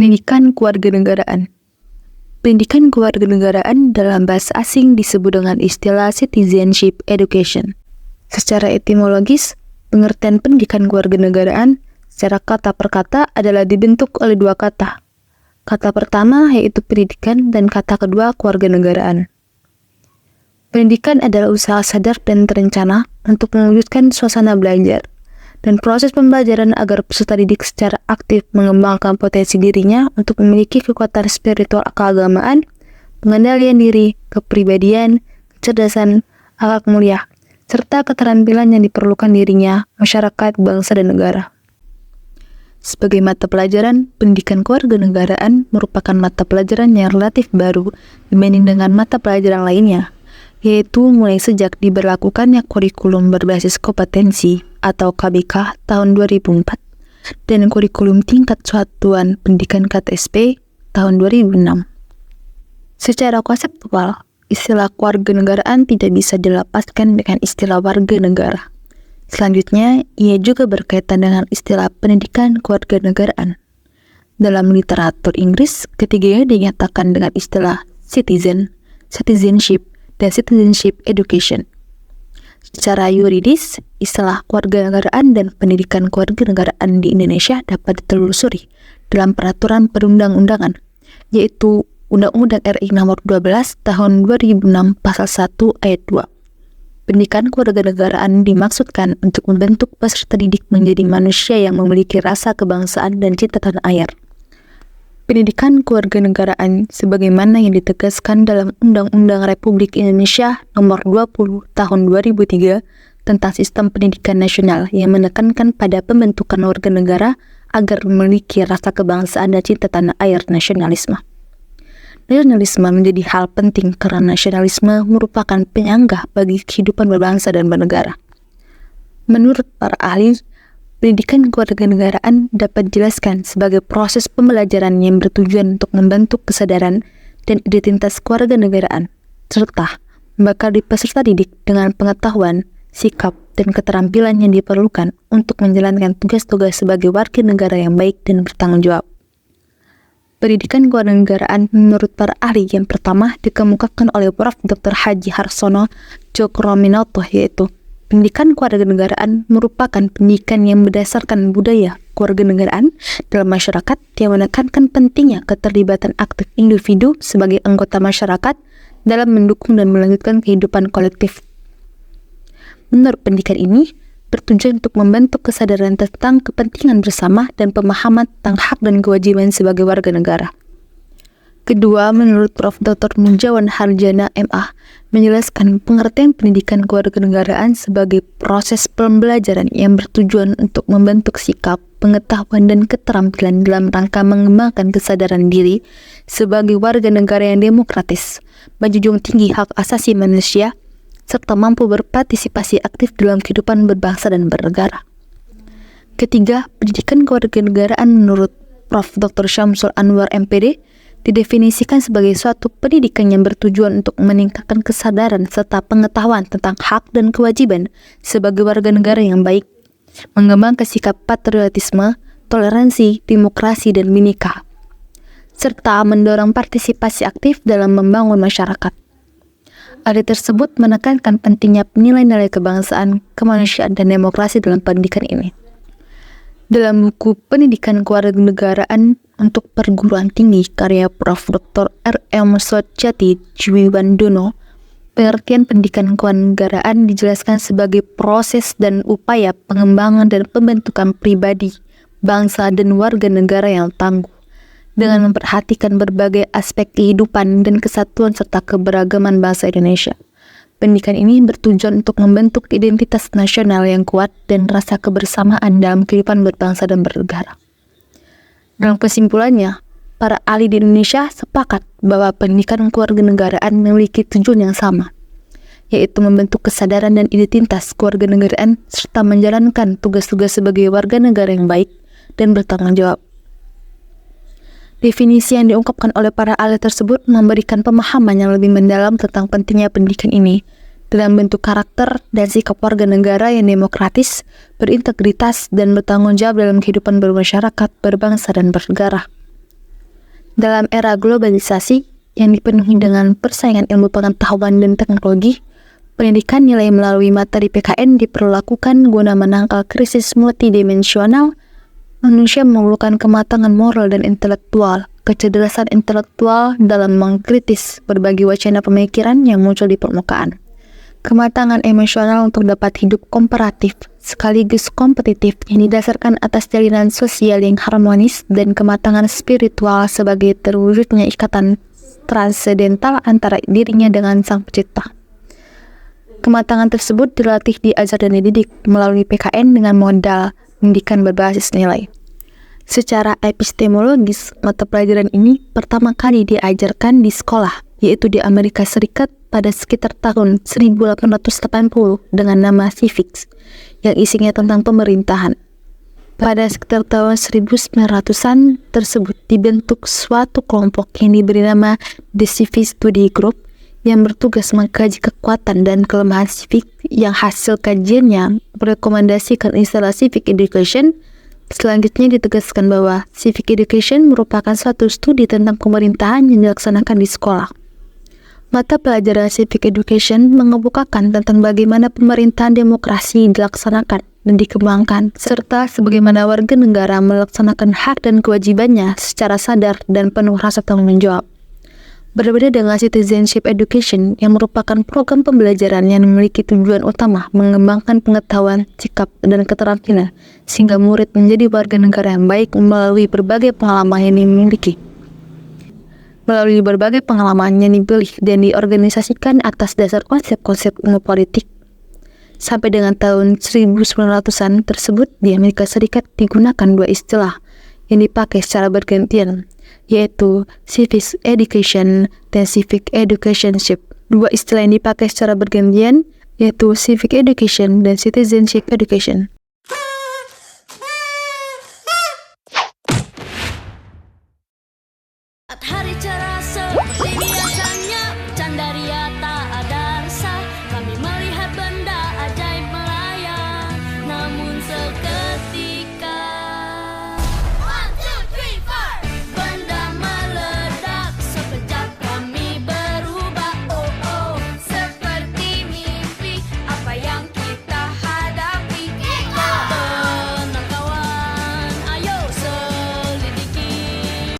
Pendidikan kewarganegaraan. Pendidikan kewarganegaraan dalam bahasa asing disebut dengan istilah citizenship education. Secara etimologis, pengertian pendidikan kewarganegaraan secara kata per kata adalah dibentuk oleh dua kata. Kata pertama yaitu pendidikan dan kata kedua kewarganegaraan. Pendidikan adalah usaha sadar dan terencana untuk mewujudkan suasana belajar dan proses pembelajaran agar peserta didik secara aktif mengembangkan potensi dirinya untuk memiliki kekuatan spiritual keagamaan, pengendalian diri, kepribadian, kecerdasan, akhlak mulia, serta keterampilan yang diperlukan dirinya, masyarakat, bangsa, dan negara. Sebagai mata pelajaran, pendidikan kewarganegaraan merupakan mata pelajaran yang relatif baru dibanding dengan mata pelajaran lainnya, yaitu mulai sejak diberlakukannya kurikulum berbasis kompetensi atau KBK tahun 2004 dan kurikulum tingkat satuan pendidikan KTSP tahun 2006. Secara konseptual, istilah kewarganegaraan tidak bisa dilepaskan dengan istilah warga negara. Selanjutnya, ia juga berkaitan dengan istilah pendidikan kewarganegaraan. Dalam literatur Inggris, ketiganya dinyatakan dengan istilah citizenship, dan citizenship education. Secara yuridis, istilah kewarganegaraan dan pendidikan kewarganegaraan di Indonesia dapat ditelusuri dalam peraturan perundang-undangan, yaitu Undang-Undang RI Nomor 12 Tahun 2006 Pasal 1 Ayat 2. Pendidikan kewarganegaraan dimaksudkan untuk membentuk peserta didik menjadi manusia yang memiliki rasa kebangsaan dan cinta tanah air. Pendidikan kewarganegaraan sebagaimana yang ditegaskan dalam Undang-Undang Republik Indonesia Nomor 20 Tahun 2003 tentang Sistem Pendidikan Nasional yang menekankan pada pembentukan warga negara agar memiliki rasa kebangsaan dan cinta tanah air nasionalisme. Nasionalisme menjadi hal penting karena nasionalisme merupakan penyangga bagi kehidupan berbangsa dan bernegara. Menurut para ahli, pendidikan kewarganegaraan dapat dijelaskan sebagai proses pembelajaran yang bertujuan untuk membentuk kesadaran dan identitas kewarganegaraan, serta membekali peserta didik dengan pengetahuan, sikap, dan keterampilan yang diperlukan untuk menjalankan tugas-tugas sebagai warga negara yang baik dan bertanggung jawab. Pendidikan kewarganegaraan menurut para ahli yang pertama dikemukakan oleh Prof. Dr. Haji Harsono Djokroaminoto, yaitu pendidikan kewarganegaraan merupakan pendidikan yang berdasarkan budaya kewarganegaraan dalam masyarakat yang menekankan pentingnya keterlibatan aktif individu sebagai anggota masyarakat dalam mendukung dan melanjutkan kehidupan kolektif. Menurut pendidikan ini, bertujuan untuk membentuk kesadaran tentang kepentingan bersama dan pemahaman tentang hak dan kewajiban sebagai warga negara. Kedua, menurut Prof. Dr. Mujawan Harjana MA, menjelaskan pengertian pendidikan kewarganegaraan sebagai proses pembelajaran yang bertujuan untuk membentuk sikap, pengetahuan, dan keterampilan dalam rangka mengembangkan kesadaran diri sebagai warga negara yang demokratis, menjunjung tinggi hak asasi manusia, serta mampu berpartisipasi aktif dalam kehidupan berbangsa dan bernegara. Ketiga, pendidikan kewarganegaraan menurut Prof. Dr. Syamsul Anwar MPD didefinisikan sebagai suatu pendidikan yang bertujuan untuk meningkatkan kesadaran serta pengetahuan tentang hak dan kewajiban sebagai warga negara yang baik, mengembangkan sikap patriotisme, toleransi, demokrasi, dan bineka, serta mendorong partisipasi aktif dalam membangun masyarakat. Ahli tersebut menekankan pentingnya nilai-nilai kebangsaan, kemanusiaan, dan demokrasi dalam pendidikan ini. Dalam buku Pendidikan Kewarganegaraan untuk Perguruan Tinggi karya Prof. Dr. R.M. Sotjati Jiwandono, pengertian pendidikan kewarganegaraan dijelaskan sebagai proses dan upaya pengembangan dan pembentukan pribadi, bangsa, dan warga negara yang tangguh, dengan memperhatikan berbagai aspek kehidupan dan kesatuan serta keberagaman bangsa Indonesia. Pendidikan ini bertujuan untuk membentuk identitas nasional yang kuat dan rasa kebersamaan dalam kehidupan berbangsa dan bernegara. Dalam kesimpulannya, para ahli di Indonesia sepakat bahwa pendidikan kewarganegaraan memiliki tujuan yang sama, yaitu membentuk kesadaran dan identitas kewarganegaraan serta menjalankan tugas-tugas sebagai warga negara yang baik dan bertanggung jawab. Definisi yang diungkapkan oleh para ahli tersebut memberikan pemahaman yang lebih mendalam tentang pentingnya pendidikan ini dalam bentuk karakter dan sikap warga negara yang demokratis, berintegritas, dan bertanggung jawab dalam kehidupan bermasyarakat, berbangsa, dan bernegara. Dalam era globalisasi yang dipenuhi dengan persaingan ilmu pengetahuan dan teknologi, pendidikan nilai melalui materi PKN diperlakukan guna menangkal krisis multidimensional. Manusia memerlukan kematangan moral dan intelektual, kecerdasan intelektual dalam mengkritis berbagai wacana pemikiran yang muncul di permukaan. Kematangan emosional untuk dapat hidup komparatif sekaligus kompetitif yang didasarkan atas jalinan sosial yang harmonis, dan kematangan spiritual sebagai terwujudnya ikatan transendental antara dirinya dengan Sang Pencipta. Kematangan tersebut dilatih, diajar, dan dididik melalui PKN dengan modal pendidikan berbasis nilai. Secara epistemologis, mata pelajaran ini pertama kali diajarkan di sekolah, yaitu di Amerika Serikat pada sekitar tahun 1880 dengan nama civics, yang isinya tentang pemerintahan. Pada sekitar tahun 1900-an tersebut dibentuk suatu kelompok yang diberi nama The Civic Study Group yang bertugas mengkaji kekuatan dan kelemahan civic, yang hasil kajiannya merekomendasikan istilah civic education. Selanjutnya ditegaskan bahwa civic education merupakan suatu studi tentang pemerintahan yang dilaksanakan di sekolah. Mata pelajaran civic education mengemukakan tentang bagaimana pemerintahan demokrasi dilaksanakan dan dikembangkan, serta sebagaimana warga negara melaksanakan hak dan kewajibannya secara sadar dan penuh rasa tanggung jawab. Berbeda dengan citizenship education yang merupakan program pembelajaran yang memiliki tujuan utama mengembangkan pengetahuan, sikap, dan keterampilan sehingga murid menjadi warga negara yang baik melalui berbagai pengalaman yang dimiliki. Melalui berbagai pengalaman yang dipilih dan diorganisasikan atas dasar konsep-konsep ilmu politik. Sampai dengan tahun 1900-an tersebut, di Amerika Serikat digunakan dua istilah yang dipakai secara bergantian, yaitu civic education dan civic educationship. Dua istilah yang dipakai secara bergantian yaitu civic education dan citizenship education.